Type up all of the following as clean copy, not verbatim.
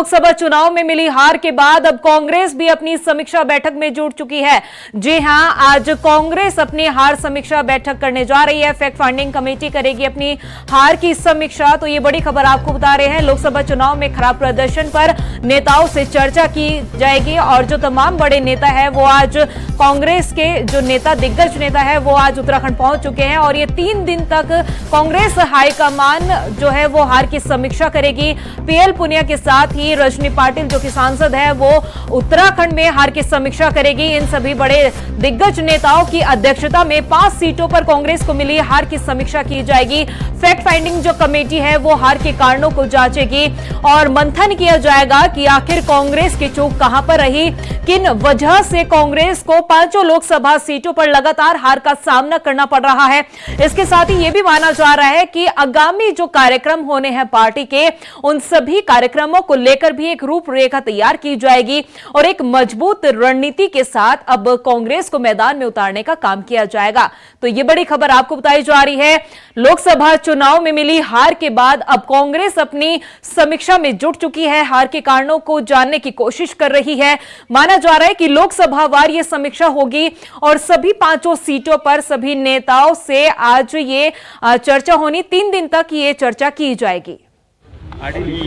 लोकसभा चुनाव में मिली हार के बाद अब कांग्रेस भी अपनी समीक्षा बैठक में जुट चुकी है। जी हां, आज कांग्रेस अपनी हार समीक्षा बैठक करने जा रही है। फैक्ट फाइंडिंग कमेटी करेगी अपनी हार की समीक्षा। तो ये बड़ी खबर आपको बता रहे हैं। लोकसभा चुनाव में खराब प्रदर्शन पर नेताओं से चर्चा की जाएगी और जो तमाम बड़े नेता है वो आज कांग्रेस के जो नेता दिग्गज नेता है वो आज उत्तराखंड पहुंच चुके हैं और ये 3 दिन तक कांग्रेस हाईकमान जो है वो हार की समीक्षा करेगी। पीएल पुनिया के साथ ही रजनी पाटिल जो कि सांसद है वो उत्तराखंड में हार की समीक्षा करेगी। इन सभी बड़े दिग्गज नेताओं की अध्यक्षता में 5 सीटों पर कांग्रेस को मिली हार की समीक्षा की जाएगी। फैक्ट फाइंडिंग जो कमेटी है वो हार के कारणों को जांचेगी और मंथन किया जाएगा कि आखिर कांग्रेस की चूक कहां पर रही, किन वजह से कांग्रेस को 5 लोकसभा सीटों पर लगातार हार का सामना करना पड़ रहा है। इसके साथ ही यह भी माना जा रहा है कि आगामी जो कार्यक्रम होने हैं पार्टी के, उन सभी कार्यक्रमों को लेकर भी एक रूपरेखा तैयार की जाएगी और एक मजबूत रणनीति के साथ अब कांग्रेस को मैदान में उतारने का काम किया जाएगा। तो यह बड़ी खबर आपको बताई जा रही है। लोकसभा चुनाव में मिली हार के बाद अब कांग्रेस अपनी समीक्षा में जुट चुकी है, हार के कारणों को जानने की कोशिश कर रही है। माना जा रहा है कि लोकसभा वार ये समीक्षा होगी और सभी 5 सीटों पर सभी नेताओं से आज ये चर्चा होनी। 3 दिन तक ये चर्चा की जाएगी।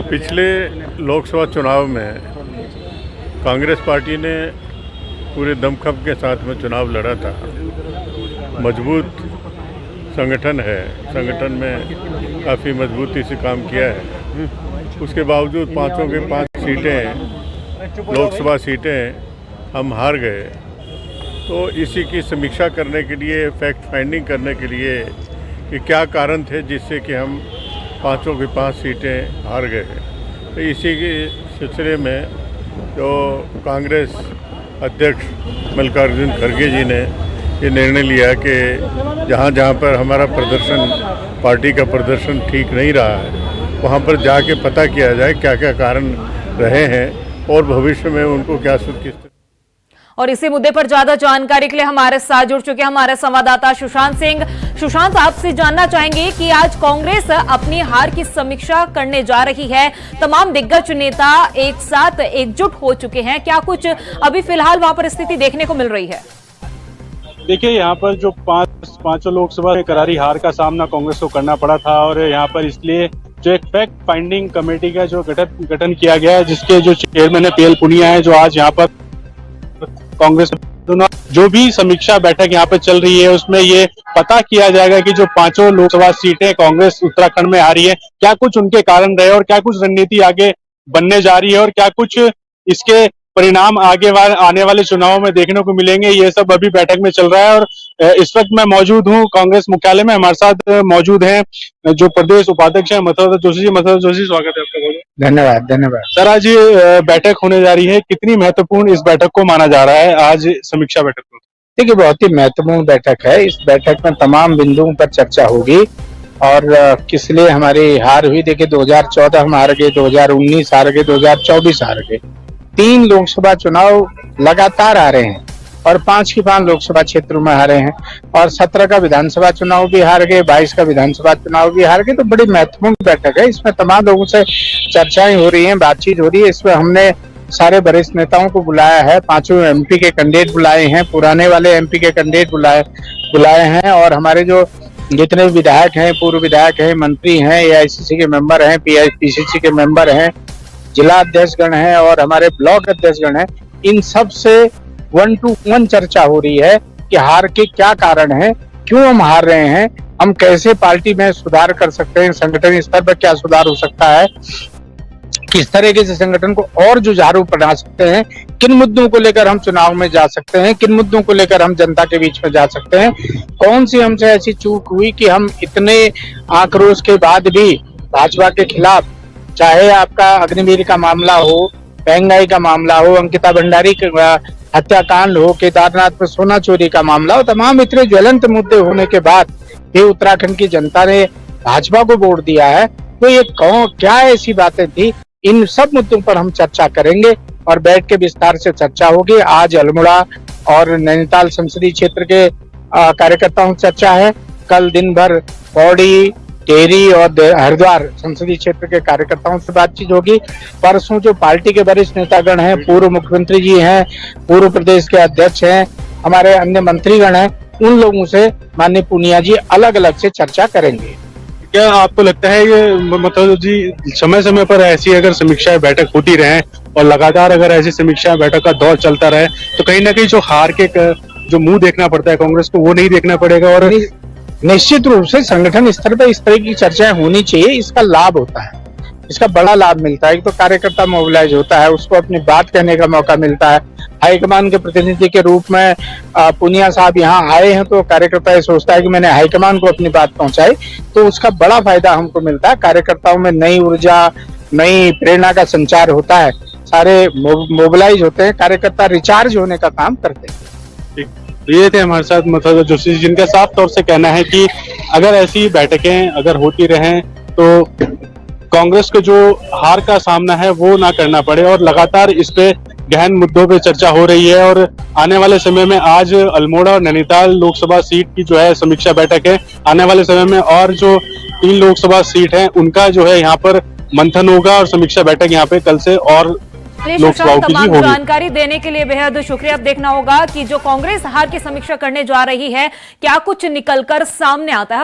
पिछले लोकसभा चुनाव में कांग्रेस पार्टी ने पूरे दमखम के साथ में चुनाव लड़ा था। मजबूत संगठन है, संगठन में काफ़ी मजबूती से काम किया है। उसके बावजूद 5 के 5 सीटें लोकसभा सीटें हम हार गए। तो इसी की समीक्षा करने के लिए, फैक्ट फाइंडिंग करने के लिए कि क्या कारण थे जिससे कि हम 5 की 5 सीटें हार गए। तो इसी के सिलसिले में जो कांग्रेस अध्यक्ष मल्लिकार्जुन खड़गे जी ने ये निर्णय लिया कि जहाँ जहाँ पर हमारा प्रदर्शन, पार्टी का प्रदर्शन ठीक नहीं रहा है, वहाँ पर जाके पता किया जाए क्या क्या कारण रहे हैं और भविष्य में उनको क्या किस। और इसी मुद्दे पर ज्यादा जानकारी के लिए हमारे साथ जुड़ चुके हैं हमारे संवाददाता सुशांत सिंह। सुशांत, आपसे जानना चाहेंगे कि आज कांग्रेस अपनी हार की समीक्षा करने जा रही है। तमाम दिग्गज नेता एक साथ एकजुट हो चुके हैं। क्या कुछ अभी फिलहाल वहां पर स्थिति देखने को मिल रही है? देखिए, यहाँ पर जो 5 लोकसभा में करारी हार का सामना कांग्रेस को करना पड़ा था और यहाँ पर इसलिए जो एक फैक्ट फाइंडिंग कमेटी का जो गठन किया गया है, जिसके जो चेयरमैन है पीएल पुनिया है, जो आज यहाँ पर कांग्रेस जो भी समीक्षा बैठक यहाँ पे चल रही है उसमें ये पता किया जाएगा कि जो 5 लोकसभा सीटें कांग्रेस उत्तराखंड में आ रही है, क्या कुछ उनके कारण रहे और क्या कुछ रणनीति आगे बनने जा रही है और क्या कुछ इसके परिणाम आगे आने वाले चुनावों में देखने को मिलेंगे। ये सब अभी बैठक में चल रहा है और इस वक्त मैं मौजूद हूँ कांग्रेस मुख्यालय में। हमारे साथ मौजूद हैं जो प्रदेश उपाध्यक्ष हैं मथुरा जोशी जी। मथुरा जोशी, स्वागत है आपका। धन्यवाद सर, आज ये बैठक होने जा रही है, कितनी महत्वपूर्ण इस बैठक को माना जा रहा है आज समीक्षा बैठक को? देखिए, बहुत ही महत्वपूर्ण बैठक है। इस बैठक में तमाम बिंदुओं पर चर्चा होगी और किस लिए हमारी हार हुई। देखिए, 2014 हम हार गए, 2019 हार गए, 2024 हार गए। 3 लोकसभा चुनाव लगातार आ रहे हैं और 5 की 5 लोकसभा क्षेत्रों में हारे हैं और 17 का विधानसभा चुनाव भी हार गए, 22 का विधानसभा चुनाव भी हार गए। तो बड़ी महत्वपूर्ण बैठक है। इसमें तमाम लोगों से चर्चाएं हो रही हैं, बातचीत हो रही है। इसमें हमने सारे वरिष्ठ नेताओं को बुलाया है, 5 एमपी के कैंडिडेट बुलाए हैं, पुराने वाले एमपी के कैंडिडेट बुलाए हैं और हमारे जो जितने विधायक हैं, पूर्व विधायक हैं, मंत्री हैं, एआईसीसी के मेंबर हैं, पीसीसी के मेंबर हैं, जिला अध्यक्षगण हैं और हमारे ब्लॉक अध्यक्षगण हैं। इन सब से 1 to 1 चर्चा हो रही है कि हार के क्या कारण हैं, क्यों हम हार रहे हैं, हम कैसे पार्टी में सुधार कर सकते हैं, संगठन स्तर पर क्या सुधार हो सकता है, किस तरीके से संगठन को और जुझारू बना सकते हैं, किन मुद्दों को लेकर हम चुनाव में जा सकते हैं, किन मुद्दों को लेकर हम जनता के बीच में जा सकते हैं, कौन सी हमसे ऐसी चूक हुई कि हम इतने आक्रोश के बाद भी भाजपा के खिलाफ, चाहे आपका अग्निवीर का मामला हो, महंगाई का मामला हो, अंकिता भंडारी हत्याकांड हो, केदारनाथ में सोना चोरी का मामला हो, तमाम इतने ज्वलंत मुद्दे होने के बाद भी उत्तराखंड की जनता ने भाजपा को वोट दिया है। तो ये क्या ऐसी बातें थी, इन सब मुद्दों पर हम चर्चा करेंगे और बैठ के विस्तार से चर्चा होगी। आज अल्मोड़ा और नैनीताल संसदीय क्षेत्र के कार्यकर्ताओं की चर्चा है। कल दिन भर पौड़ी, टेहरी और हरिद्वार संसदीय क्षेत्र के कार्यकर्ताओं से बातचीत होगी। परसों जो पार्टी के वरिष्ठ नेतागण हैं, पूर्व मुख्यमंत्री जी हैं, पूर्व प्रदेश के अध्यक्ष हैं, हमारे अन्य मंत्रीगण हैं, उन लोगों से माननीय पूनिया जी अलग अलग से चर्चा करेंगे। क्या आपको लगता है ये मतलब जी समय समय पर ऐसी अगर समीक्षा बैठक होती रहे और लगातार अगर ऐसी समीक्षा बैठक का दौर चलता रहे तो कहीं ना कहीं जो हार के जो मुंह देखना पड़ता है कांग्रेस को वो नहीं देखना पड़ेगा? और निश्चित रूप से संगठन स्तर पर इस तरह की चर्चाएं होनी चाहिए। इसका लाभ होता है, इसका बड़ा लाभ मिलता है। एक तो कार्यकर्ता मोबिलाइज होता है, उसको अपनी बात कहने का मौका मिलता है। हाईकमान के प्रतिनिधि के रूप में पूनिया साहब यहाँ आए हैं तो कार्यकर्ता ये सोचता है कि मैंने हाईकमान को अपनी बात पहुंचाई, तो उसका बड़ा फायदा हमको मिलता है। कार्यकर्ताओं में नई ऊर्जा, नई प्रेरणा का संचार होता है, सारे मोबिलाइज होते हैं, कार्यकर्ता रिचार्ज होने का काम करते हैं। ये थे हमारे साथ मतलब जोशी जी, जिनका साफ तौर से कहना है कि अगर ऐसी बैठकें अगर होती रहें तो कांग्रेस को जो हार का सामना है वो ना करना पड़े। और लगातार इस पे गहन मुद्दों पे चर्चा हो रही है और आने वाले समय में आज अल्मोड़ा और नैनीताल लोकसभा सीट की जो है समीक्षा बैठक है। आने वाले समय में और जो 3 लोकसभा सीट है उनका जो है यहाँ पर मंथन होगा और समीक्षा बैठक यहाँ पे कल से और लोकसभाओं की तमाम होगी। जानकारी देने के लिए बेहद शुक्रिया। अब देखना होगा कि जो कांग्रेस हार की समीक्षा करने जा रही है क्या कुछ निकलकर सामने आता है।